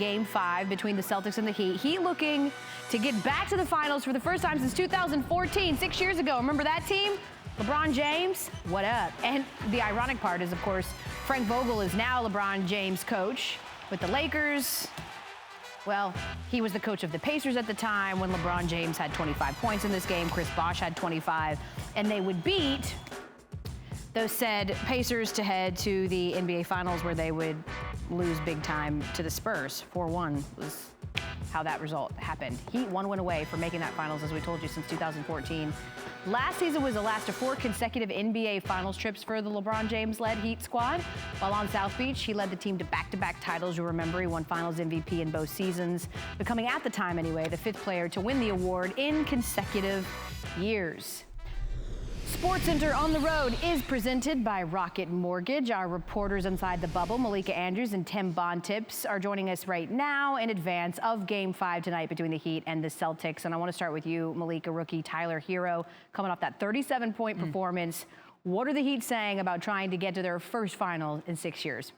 Game 5 between the Celtics and the Heat. Heat looking to get back to the finals for the first time since 2014, 6 years ago. Remember that team? LeBron James, what up? And the ironic part is, of course, Frank Vogel is now LeBron James' coach with the Lakers. Well, he was the coach of the Pacers at the time when LeBron James had 25 points in this game. Chris Bosh had 25, and they would beat those said Pacers to head to the NBA Finals, where they would lose big time to the Spurs. 4-1 was how that result happened. Heat 1 win away from making that finals, as we told you, since 2014. Last season was the last of 4 consecutive NBA Finals trips for the LeBron James-led Heat squad. While on South Beach, he led the team to back-to-back titles. You'll remember he won Finals MVP in both seasons, becoming, at the time anyway, the 5th player to win the award in consecutive years. SportsCenter on the Road is presented by Rocket Mortgage. Our reporters inside the bubble, Malika Andrews and Tim Bontemps, are joining us right now in advance of Game 5 tonight between the Heat and the Celtics. And I want to start with you, Malika. Rookie Tyler Hero coming off that 37-point performance. What are the Heat saying about trying to get to their first final in 6 years?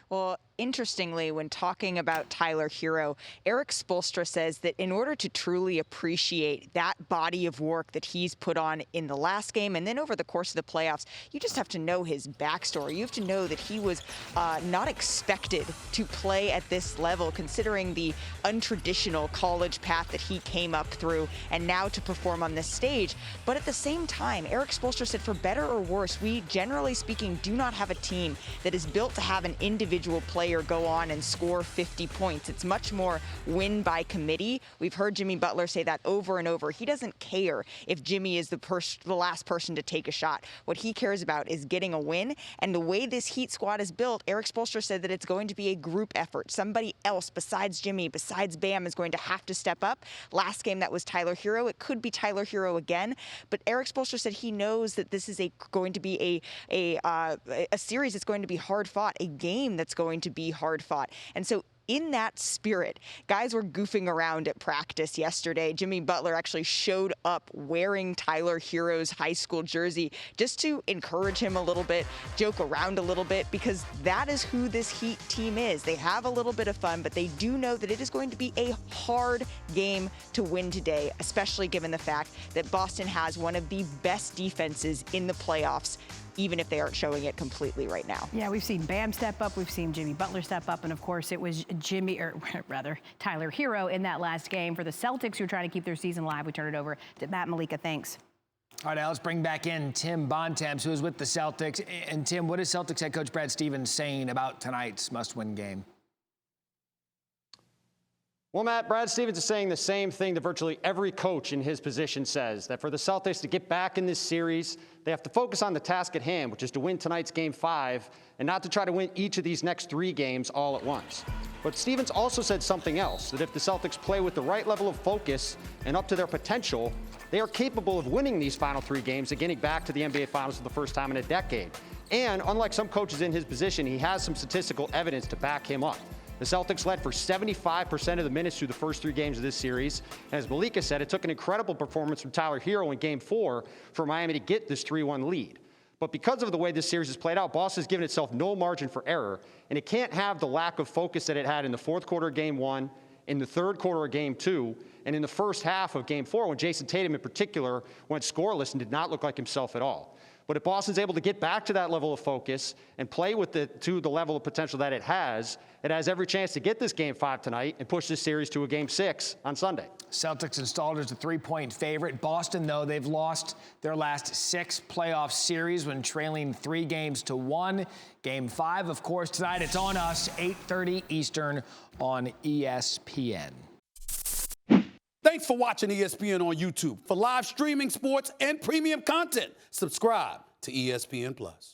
Well, interestingly, when talking about Tyler Hero, Erik Spoelstra says that in order to truly appreciate that body of work that he's put on in the last game and then over the course of the playoffs, you just have to know his backstory. You have to know that he was not expected to play at this level, considering the untraditional college path that he came up through, and now to perform on this stage. But at the same time, Erik Spoelstra said, for better or worse, we, generally speaking, do not have a team that is built to have an individual player go on and score 50 points. It's much more win by committee. We've heard Jimmy Butler say that over and over. He doesn't care if Jimmy is the last person to take a shot. What he cares about is getting a win. And the way this Heat squad is built, Erik Spoelstra said that it's going to be a group effort. Somebody else besides Jimmy, besides Bam, is going to have to step up. Last game, that was Tyler Hero. It could be Tyler Hero again. But Erik Spoelstra said he knows that this is going to be a series that's going to be hard fought, a game that's going to be hard fought. And so in that spirit, guys were goofing around at practice yesterday. Jimmy Butler actually showed up wearing Tyler Hero's high school jersey just to encourage him a little bit, joke around a little bit, because that is who this Heat team is. They have a little bit of fun, but they do know that it is going to be a hard game to win today, especially given the fact that Boston has one of the best defenses in the playoffs, even if they aren't showing it completely right now. Yeah, we've seen Bam step up, we've seen Jimmy Butler step up, and of course it was Tyler Hero in that last game for the Celtics, who are trying to keep their season alive. We turn it over to Matt. Malika, thanks. All right, now let's bring back in Tim Bontemps, who is with the Celtics. And Tim, what is Celtics head coach Brad Stevens saying about tonight's must-win game? Well, Matt, Brad Stevens is saying the same thing that virtually every coach in his position says, that for the Celtics to get back in this series, they have to focus on the task at hand, which is to win tonight's Game 5 and not to try to win each of these next 3 games all at once. But Stevens also said something else, that if the Celtics play with the right level of focus and up to their potential, they are capable of winning these final 3 games and getting back to the NBA Finals for the first time in a decade. And unlike some coaches in his position, he has some statistical evidence to back him up. The Celtics led for 75% of the minutes through the first 3 games of this series. And as Malika said, it took an incredible performance from Tyler Hero in Game 4 for Miami to get this 3-1 lead. But because of the way this series has played out, Boston has given itself no margin for error, and it can't have the lack of focus that it had in the fourth quarter of Game 1, in the third quarter of Game 2, and in the first half of Game 4, when Jason Tatum in particular went scoreless and did not look like himself at all. But if Boston's able to get back to that level of focus and play with to the level of potential that it has every chance to get this Game 5 tonight and push this series to a Game 6 on Sunday. Celtics installed as a 3-point favorite. Boston, though, they've lost their last 6 playoff series when trailing 3-1. Game 5, of course, tonight. It's on us, 8:30 Eastern on ESPN. Thanks for watching ESPN on YouTube. For live streaming, sports, and premium content, subscribe to ESPN+.